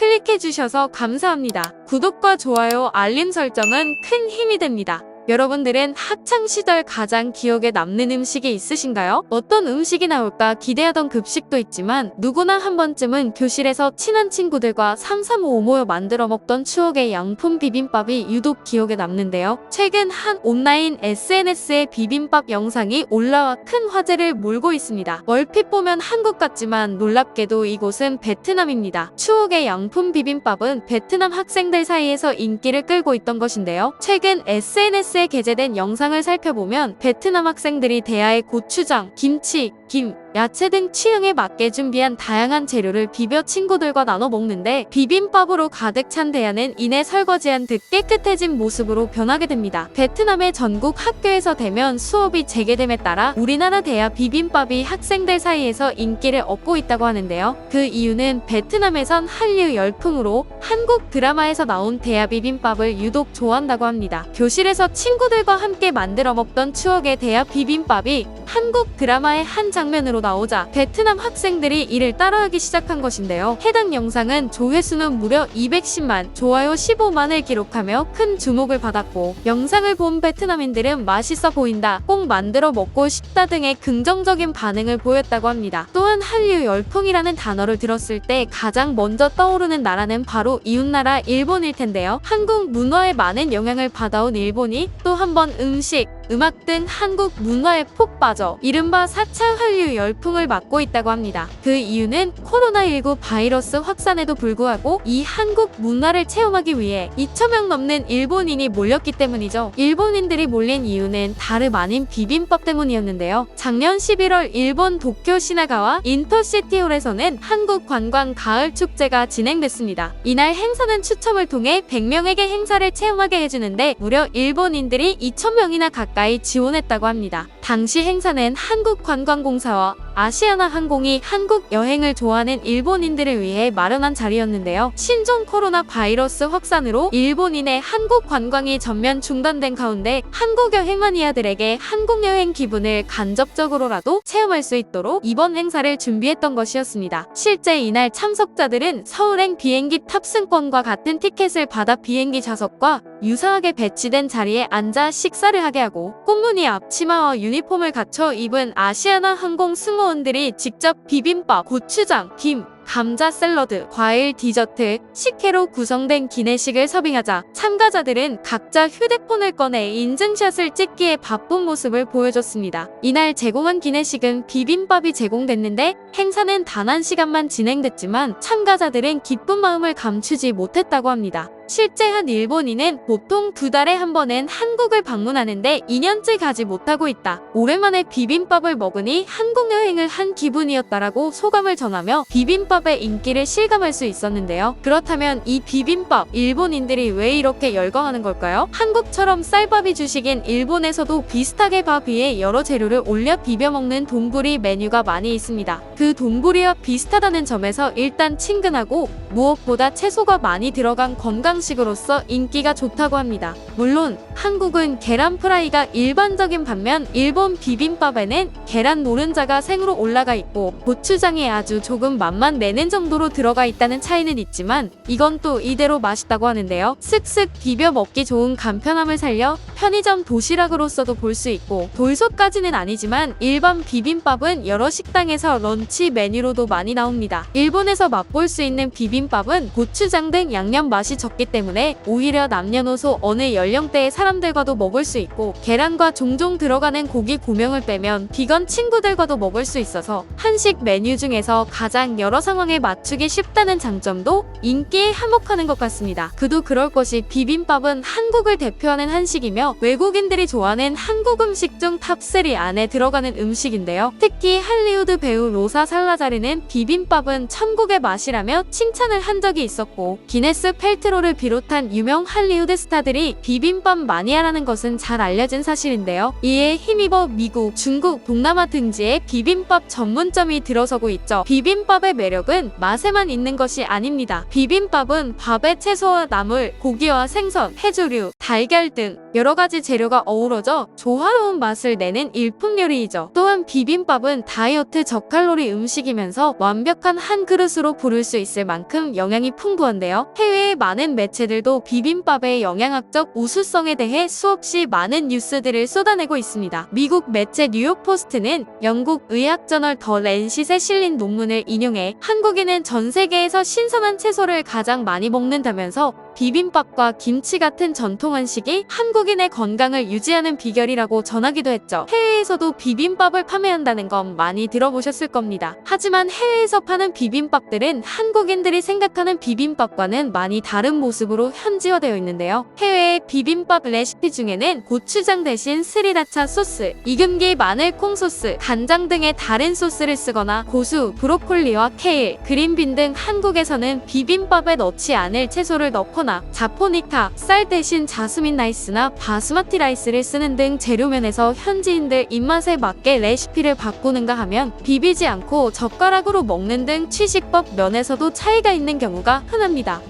클릭해주셔서 감사합니다. 구독과 좋아요, 알림 설정은 큰 힘이 됩니다. 여러분들은 학창시절 가장 기억에 남는 음식이 있으신가요? 어떤 음식이 나올까 기대하던 급식도 있지만 누구나 한 번쯤은 교실에서 친한 친구들과 335 모여 만들어 먹던 추억의 양품 비빔밥이 유독 기억에 남는데요. 최근 한 온라인 SNS에 비빔밥 영상이 올라와 큰 화제를 몰고 있습니다. 얼핏 보면 한국 같지만 놀랍게도 이곳은 베트남입니다. 추억의 양품 비빔밥은 베트남 학생들 사이에서 인기를 끌고 있던 것인데요. 최근 SNS에 게재된 영상을 살펴보면 베트남 학생들이 대야에 고추장, 김치, 김, 야채 등 취향에 맞게 준비한 다양한 재료를 비벼 친구들과 나눠 먹는데 비빔밥으로 가득 찬 대야는 이내 설거지한 듯 깨끗해진 모습으로 변하게 됩니다. 베트남의 전국 학교에서 대면 수업이 재개됨에 따라 우리나라 대야 비빔밥이 학생들 사이에서 인기를 얻고 있다고 하는데요. 그 이유는 베트남에선 한류 열풍으로 한국 드라마에서 나온 대야 비빔밥을 유독 좋아한다고 합니다. 교실에서 친구들과 함께 만들어 먹던 추억의 대야 비빔밥이 한국 드라마의 한 장면으로 나오자 베트남 학생들이 이를 따라하기 시작한 것인데요. 해당 영상은 조회수는 무려 210만, 좋아요 15만을 기록하며 큰 주목을 받았고 영상을 본 베트남인들은 맛있어 보인다, 꼭 만들어 먹고 싶다 등의 긍정적인 반응을 보였다고 합니다. 또한 한류 열풍이라는 단어를 들었을 때 가장 먼저 떠오르는 나라는 바로 이웃나라 일본일 텐데요. 한국 문화에 많은 영향을 받아온 일본이 또 한 번 음식, 음악 등 한국 문화에 푹 빠져 이른바 4차 한류 열풍을 맞고 있다고 합니다. 그 이유는 코로나19 바이러스 확산에도 불구하고 이 한국 문화를 체험하기 위해 2,000명 넘는 일본인이 몰렸기 때문이죠. 일본인들이 몰린 이유는 다름 아닌 비빔밥 때문이었는데요. 작년 11월 일본 도쿄 시나가와 인터시티홀에서는 한국 관광 가을 축제가 진행됐습니다. 이날 행사는 추첨을 통해 100명에게 행사를 체험하게 해주는데 무려 일본인들이 2,000명이나 가까이 지원했다고 합니다. 당시 행사는 한국관광공사와 아시아나 항공이 한국 여행을 좋아하는 일본인들을 위해 마련한 자리였는데요. 신종 코로나 바이러스 확산으로 일본인의 한국 관광이 전면 중단된 가운데 한국 여행 마니아들에게 한국 여행 기분을 간접적으로라도 체험할 수 있도록 이번 행사를 준비했던 것이었습니다. 실제 이날 참석자들은 서울행 비행기 탑승권과 같은 티켓을 받아 비행기 좌석과 유사하게 배치된 자리에 앉아 식사를 하게 하고 꽃무늬 앞치마와 유니폼을 갖춰 입은 아시아나 항공 승무원들이 직접 비빔밥, 고추장, 김, 감자 샐러드, 과일, 디저트, 식혜로 구성된 기내식을 서빙하자 참가자들은 각자 휴대폰을 꺼내 인증샷을 찍기에 바쁜 모습을 보여줬습니다. 이날 제공한 기내식은 비빔밥이 제공됐는데 행사는 단 1시간만 진행됐지만 참가자들은 기쁜 마음을 감추지 못했다고 합니다. 실제 한 일본인은 보통 2달에 한 번은 한국을 방문하는데 2년째 가지 못하고 있다. 오랜만에 비빔밥을 먹으니 한국 여행을 한 기분이었다라고 소감을 전하며 비빔밥의 인기를 실감할 수 있었는데요. 그렇다면 이 비빔밥, 일본인들이 왜 이렇게 열광하는 걸까요? 한국처럼 쌀밥이 주식인 일본에서도 비슷하게 밥 위에 여러 재료를 올려 비벼 먹는 돈부리 메뉴가 많이 있습니다. 그 돈부리와 비슷하다는 점에서 일단 친근하고 무엇보다 채소가 많이 들어간 건강식으로서 인기가 좋다고 합니다. 물론 한국은 계란 프라이가 일반적인 반면 일본 비빔밥에는 계란 노른자가 생으로 올라가 있고 고추장이 아주 조금 맛만 내는 정도로 들어가 있다는 차이는 있지만 이건 또 이대로 맛있다고 하는데요. 쓱쓱 비벼 먹기 좋은 간편함을 살려 편의점 도시락으로서도 볼 수 있고 돌솥까지는 아니지만 일반 비빔밥은 여러 식당에서 런치 메뉴로도 많이 나옵니다. 일본에서 맛볼 수 있는 비빔밥은 고추장 등 양념 맛이 적기 때문에 오히려 남녀노소 어느 연령대의 사람들과도 먹을 수 있고 계란과 종종 들어가는 고기 고명을 빼면 비건 친구들과도 먹을 수 있어서 한식 메뉴 중에서 가장 여러 상황에 맞추기 쉽다는 장점도 인기에 한몫하는 것 같습니다. 그도 그럴 것이 비빔밥은 한국을 대표하는 한식이며 외국인들이 좋아하는 한국 음식 중 탑3 안에 들어가는 음식인데요. 특히 할리우드 배우 로사 살라자르는 비빔밥은 천국의 맛이라며 칭찬을 한 적이 있었고 기네스 펠트로를 디카프리오를 비롯한 유명 할리우드 스타들이 비빔밥 마니아라는 것은 잘 알려진 사실인데요. 이에 힘입어 미국, 중국, 동남아 등지에 비빔밥 전문점이 들어서고 있죠. 비빔밥의 매력은 맛에만 있는 것이 아닙니다. 비빔밥은 밥에 채소와 나물, 고기와 생선, 해조류, 달걀 등 여러 가지 재료가 어우러져 조화로운 맛을 내는 일품 요리이죠. 또한 비빔밥은 다이어트 저칼로리 음식이면서 완벽한 한 그릇으로 부를 수 있을 만큼 영양이 풍부한데요. 해외의 많은 매체들도 비빔밥의 영양학적 우수성에 대해 수없이 많은 뉴스들을 쏟아내고 있습니다. 미국 매체 뉴욕포스트는 영국 의학저널 더 랜싯에 실린 논문을 인용해 한국인은 전 세계에서 신선한 채소를 가장 많이 먹는다면서 비빔밥과 김치 같은 전통 한식이 한국인의 건강을 유지하는 비결이라고 전하기도 했죠. 해외에서도 비빔밥을 판매한다는 건 많이 들어보셨을 겁니다. 하지만 해외에서 파는 비빔밥들은 한국인들이 생각하는 비빔밥과는 많이 다른 모습으로 현지화되어 있는데요. 해외의 비빔밥 레시피 중에는 고추장 대신 스리라차 소스, 이금기 마늘콩 소스, 간장 등의 다른 소스를 쓰거나 고수, 브로콜리와 케일, 그린빈 등 한국에서는 비빔밥에 넣지 않을 채소를 넣거나 자포니카, 쌀 대신 자스민 라이스나 바스마티 라이스를 쓰는 등 재료면에서 현지인들 입맛에 맞게 레시피를 바꾸는가 하면 비비지 않고 젓가락으로 먹는 등 취식법 면에서도 차이가 있는 경우가 흔합니다.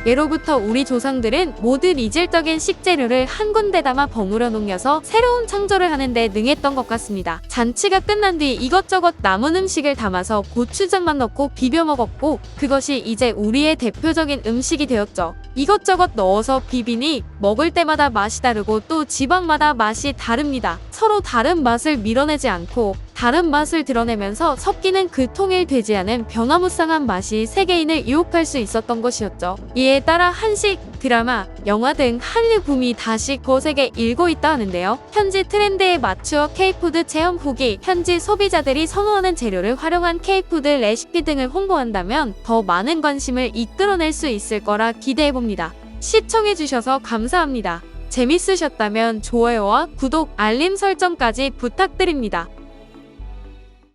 예로부터 우리 조상들은 모든 이질적인 식재료를 한 군데 담아 버무려 녹여서 새로운 창조를 하는데 능했던 것 같습니다. 잔치가 끝난 뒤 이것저것 남은 음식을 담아서 고추장만 넣고 비벼 먹었고 그것이 이제 우리의 대표적인 음식이 되었죠. 이것저것 넣어서 비비니 먹을 때마다 맛이 다르고 또 지방마다 맛이 다릅니다. 서로 다른 맛을 밀어내지 않고 다른 맛을 드러내면서 섞이는 그 통일되지 않은 변화무쌍한 맛이 세계인을 유혹할 수 있었던 것이었죠. 이에 따라 한식, 드라마, 영화 등 한류 붐이 다시 거세게 일고 있다 하는데요. 현지 트렌드에 맞추어 K푸드 체험 후기, 현지 소비자들이 선호하는 재료를 활용한 K푸드 레시피 등을 홍보한다면 더 많은 관심을 이끌어낼 수 있을 거라 기대해봅니다. 시청해주셔서 감사합니다. 재밌으셨다면 좋아요와 구독, 알림 설정까지 부탁드립니다.